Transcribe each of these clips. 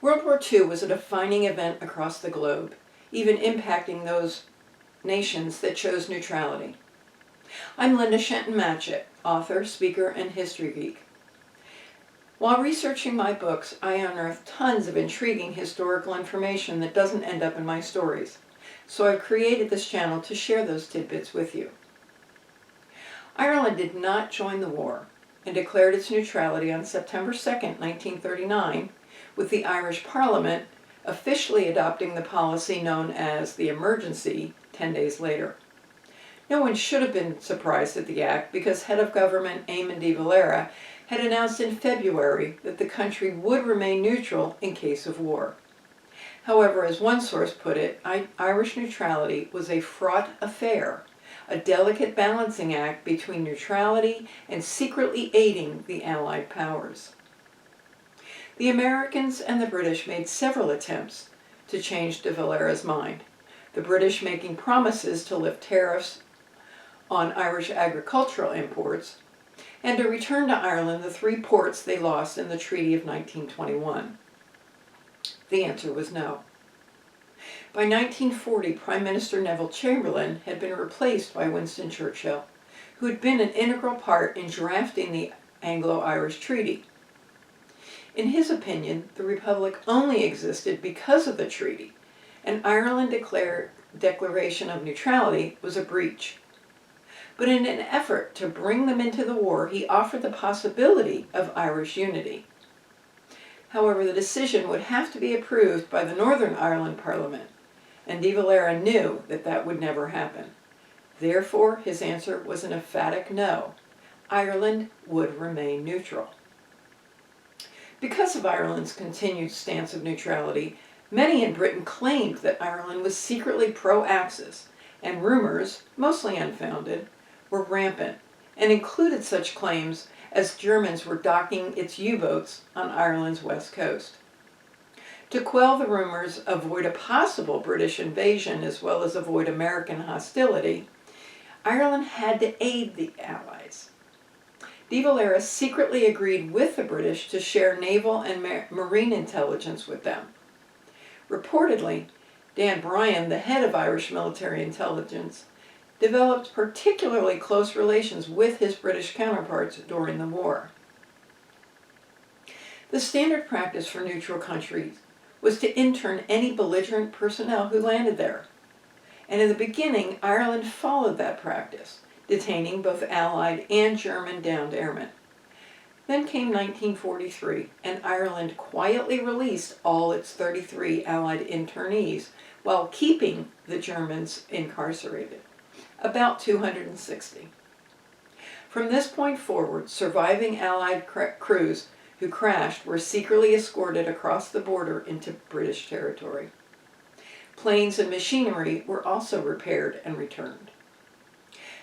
World War II was a defining event across the globe, even impacting those nations that chose neutrality. I'm Linda Shenton-Matchett, author, speaker, and history geek. While researching my books, I unearthed tons of intriguing historical information that doesn't end up in my stories, so I've created this channel to share those tidbits with you. Ireland did not join the war and declared its neutrality on September 2, 1939, with the Irish Parliament officially adopting the policy known as the emergency 10 days later. No one should have been surprised at the act because Head of Government Eamon de Valera had announced in February that the country would remain neutral in case of war. However, as one source put it, Irish neutrality was a fraught affair, a delicate balancing act between neutrality and secretly aiding the Allied powers. The Americans and the British made several attempts to change de Valera's mind, the British making promises to lift tariffs on Irish agricultural imports, and to return to Ireland the 3 ports they lost in the Treaty of 1921. The answer was no. By 1940, Prime Minister Neville Chamberlain had been replaced by Winston Churchill, who had been an integral part in drafting the Anglo-Irish Treaty. In his opinion, the Republic only existed because of the treaty, and Ireland's declaration of neutrality was a breach. But in an effort to bring them into the war, he offered the possibility of Irish unity. However, the decision would have to be approved by the Northern Ireland Parliament, and de Valera knew that that would never happen. Therefore, his answer was an emphatic no. Ireland would remain neutral. Because of Ireland's continued stance of neutrality, many in Britain claimed that Ireland was secretly pro-Axis, and rumors, mostly unfounded, were rampant, and included such claims as Germans were docking its U-boats on Ireland's west coast. To quell the rumors, avoid a possible British invasion, as well as avoid American hostility, Ireland had to aid the Allies. De Valera secretly agreed with the British to share naval and marine intelligence with them. Reportedly, Dan Bryan, the head of Irish military intelligence, developed particularly close relations with his British counterparts during the war. The standard practice for neutral countries was to intern any belligerent personnel who landed there. And in the beginning, Ireland followed that practice, detaining both Allied and German downed airmen. Then came 1943, and Ireland quietly released all its 33 Allied internees while keeping the Germans incarcerated, about 260. From this point forward, surviving Allied crews who crashed were secretly escorted across the border into British territory. Planes and machinery were also repaired and returned.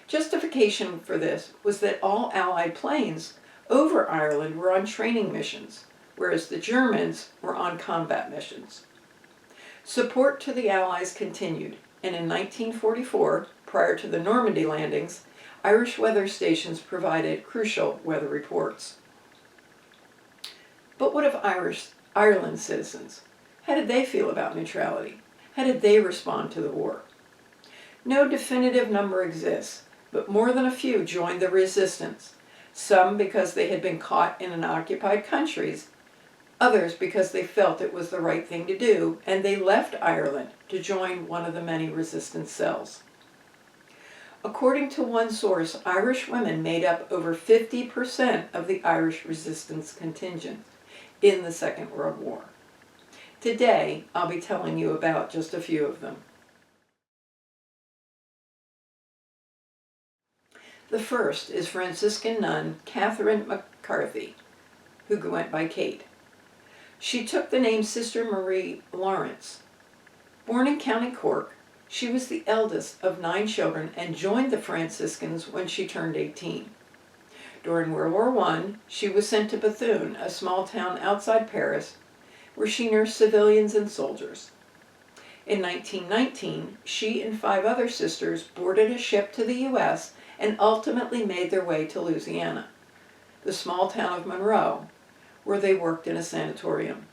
Justification for this was that all Allied planes over Ireland were on training missions, whereas the Germans were on combat missions. Support to the Allies continued, and in 1944, prior to the Normandy landings, Irish weather stations provided crucial weather reports. But what of Ireland citizens? How did they feel about neutrality? How did they respond to the war? No definitive number exists, but more than a few joined the resistance, some because they had been caught in occupied countries, others because they felt it was the right thing to do, and they left Ireland to join one of the many resistance cells. According to one source, Irish women made up over 50% of the Irish resistance contingent in the Second World War. Today, I'll be telling you about just a few of them. The first is Franciscan nun Katherine McCarthy, who went by Kate. She took the name Sister Marie Lawrence. Born in County Cork, she was the eldest of 9 children and joined the Franciscans when she turned 18. During World War I, she was sent to Bethune, a small town outside Paris, where she nursed civilians and soldiers. In 1919, she and 5 other sisters boarded a ship to the U.S. and ultimately made their way to Louisiana, the small town of Monroe, where they worked in a sanatorium.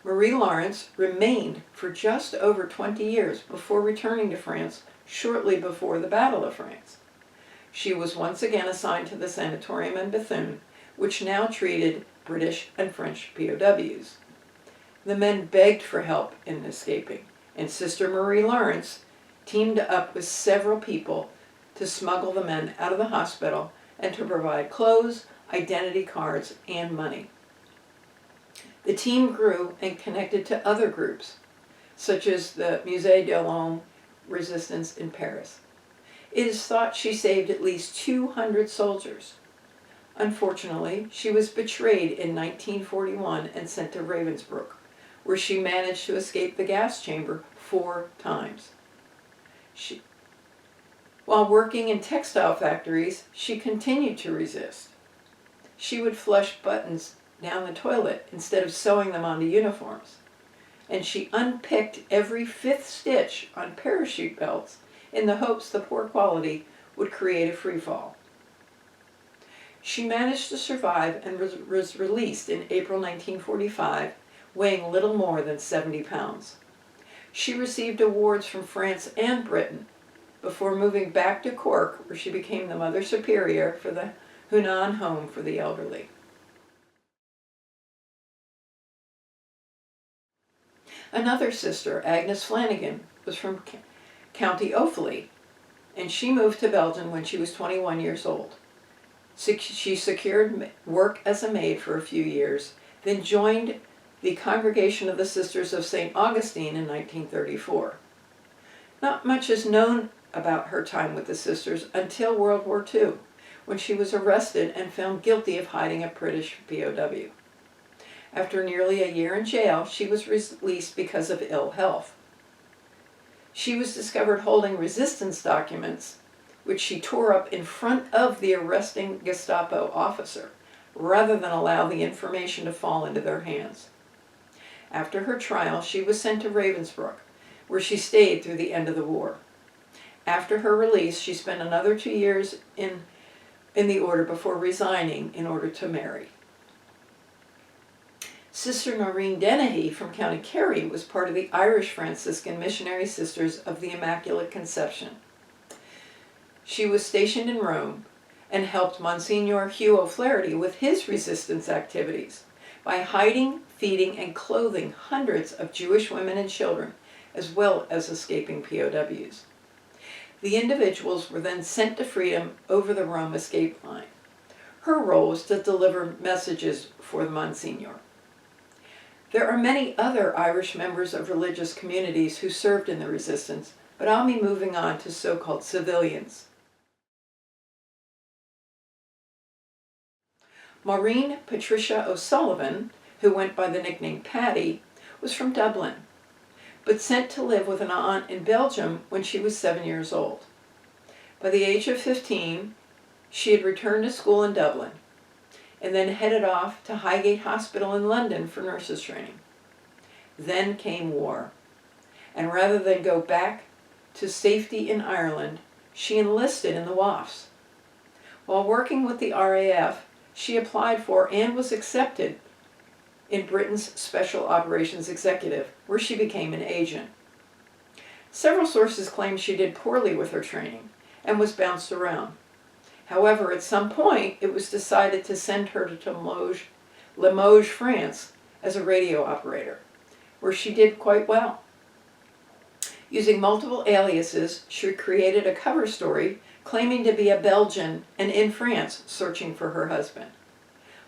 Marie Lawrence remained for just over 20 years before returning to France shortly before the Battle of France. She was once again assigned to the sanatorium in Bethune, which now treated British and French POWs. The men begged for help in escaping, and Sister Marie Lawrence teamed up with several people to smuggle the men out of the hospital and to provide clothes, identity cards, and money. The team grew and connected to other groups, such as the Musée de l'Homme Resistance in Paris. It is thought she saved at least 200 soldiers. Unfortunately, she was betrayed in 1941 and sent to Ravensbrück, where she managed to escape the gas chamber 4 times. While working in textile factories, she continued to resist. She would flush buttons down the toilet instead of sewing them onto uniforms, and she unpicked every 5th stitch on parachute belts in the hopes the poor quality would create a free fall. She managed to survive and was released in April 1945, weighing little more than 70 pounds. She received awards from France and Britain before moving back to Cork, where she became the Mother Superior for the Hunan Home for the Elderly. Another sister, Agnes Flanagan, was from County Offaly, and she moved to Belgium when she was 21 years old. She secured work as a maid for a few years, then joined the Congregation of the Sisters of St. Augustine in 1934. Not much is known about her time with the sisters until World War II, when she was arrested and found guilty of hiding a British POW. After nearly a year in jail, she was released because of ill health. She was discovered holding resistance documents, which she tore up in front of the arresting Gestapo officer, rather than allow the information to fall into their hands. After her trial, she was sent to Ravensbrück, where she stayed through the end of the war. After her release, she spent another 2 years in the order before resigning in order to marry. Sister Maureen Dennehy from County Kerry was part of the Irish Franciscan Missionary Sisters of the Immaculate Conception. She was stationed in Rome and helped Monsignor Hugh O'Flaherty with his resistance activities by hiding, feeding, and clothing hundreds of Jewish women and children, as well as escaping POWs. The individuals were then sent to freedom over the Rome escape line. Her role was to deliver messages for the Monsignor. There are many other Irish members of religious communities who served in the resistance, but I'll be moving on to so-called civilians. Maureen Patricia O'Sullivan, who went by the nickname Paddy, was from Dublin, but sent to live with an aunt in Belgium when she was 7 years old. By the age of 15, she had returned to school in Dublin, and then headed off to Highgate Hospital in London for nurses training. Then came war, and rather than go back to safety in Ireland, she enlisted in the WAFs. While working with the RAF, she applied for and was accepted in Britain's Special Operations Executive, where she became an agent. Several sources claim she did poorly with her training and was bounced around. However, at some point, it was decided to send her to Limoges, France, as a radio operator, where she did quite well. Using multiple aliases, she created a cover story claiming to be a Belgian and in France searching for her husband.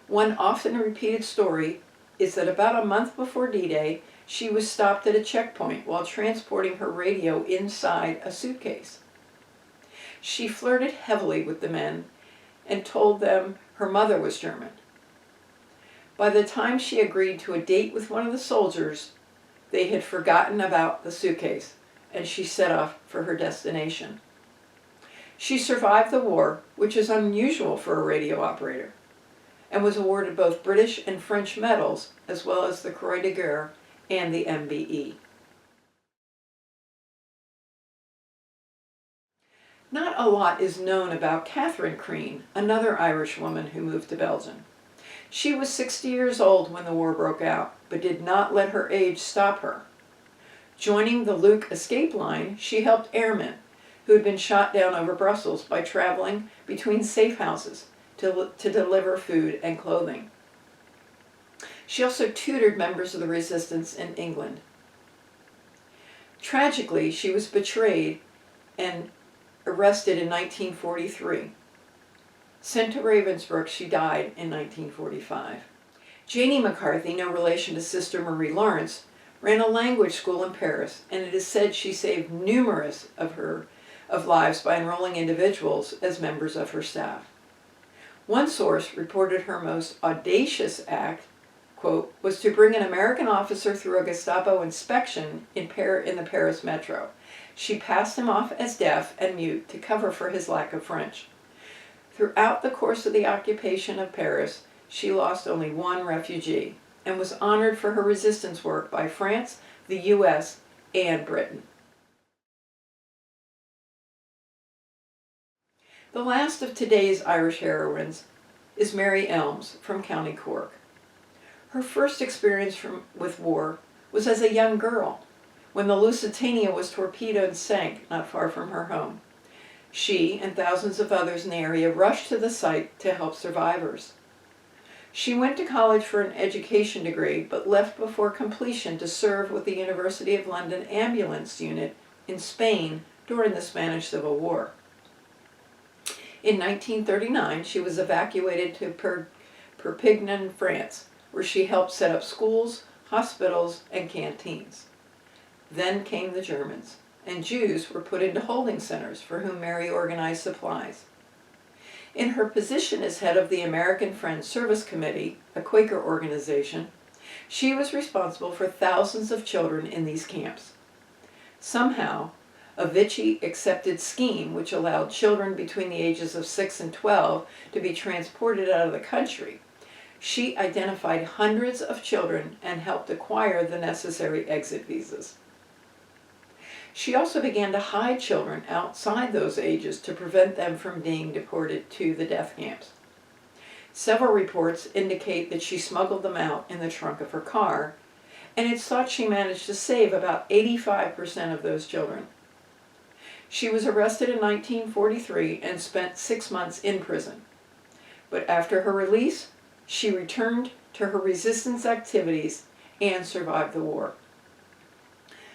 One often repeated story is that about a month before D-Day, she was stopped at a checkpoint while transporting her radio inside a suitcase. She flirted heavily with the men and told them her mother was German. By the time she agreed to a date with one of the soldiers, they had forgotten about the suitcase, and she set off for her destination. She survived the war, which is unusual for a radio operator, and was awarded both British and French medals, as well as the Croix de Guerre and the MBE. Not a lot is known about Katherine Crean, another Irish woman who moved to Belgium. She was 60 years old when the war broke out, but did not let her age stop her. Joining the Luke escape line, she helped airmen who had been shot down over Brussels by traveling between safe houses to deliver food and clothing. She also tutored members of the resistance in England. Tragically, she was betrayed and arrested in 1943. Sent to Ravensbrück, she died in 1945. Janie McCarthy, no relation to Sister Marie Lawrence, ran a language school in Paris, and it is said she saved numerous of lives by enrolling individuals as members of her staff. One source reported her most audacious act, quote, was to bring an American officer through a Gestapo inspection in the Paris metro. She passed him off as deaf and mute to cover for his lack of French. Throughout the course of the occupation of Paris, she lost only one refugee and was honored for her resistance work by France, the U.S., and Britain. The last of today's Irish heroines is Mary Elmes from County Cork. Her first experience with war was as a young girl, when the Lusitania was torpedoed and sank not far from her home. She and thousands of others in the area rushed to the site to help survivors. She went to college for an education degree, but left before completion to serve with the University of London ambulance unit in Spain during the Spanish Civil War. In 1939, she was evacuated to Perpignan, France, where she helped set up schools, hospitals, and canteens. Then came the Germans, and Jews were put into holding centers for whom Mary organized supplies. In her position as head of the American Friends Service Committee, a Quaker organization, she was responsible for thousands of children in these camps. Somehow, a Vichy-accepted scheme which allowed children between the ages of 6 and 12 to be transported out of the country, she identified hundreds of children and helped acquire the necessary exit visas. She also began to hide children outside those ages to prevent them from being deported to the death camps. Several reports indicate that she smuggled them out in the trunk of her car, and it's thought she managed to save about 85% of those children. She was arrested in 1943 and spent 6 months in prison. But after her release, she returned to her resistance activities and survived the war.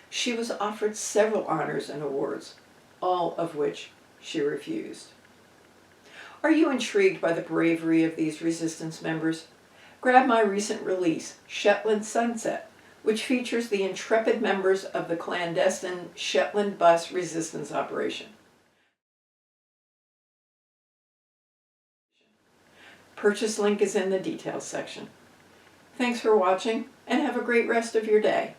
She was offered several honors and awards, all of which she refused. Are you intrigued by the bravery of these resistance members? Grab my recent release, Shetland Sunset, which features the intrepid members of the clandestine Shetland bus resistance operation. Purchase link is in the details section. Thanks for watching, and have a great rest of your day.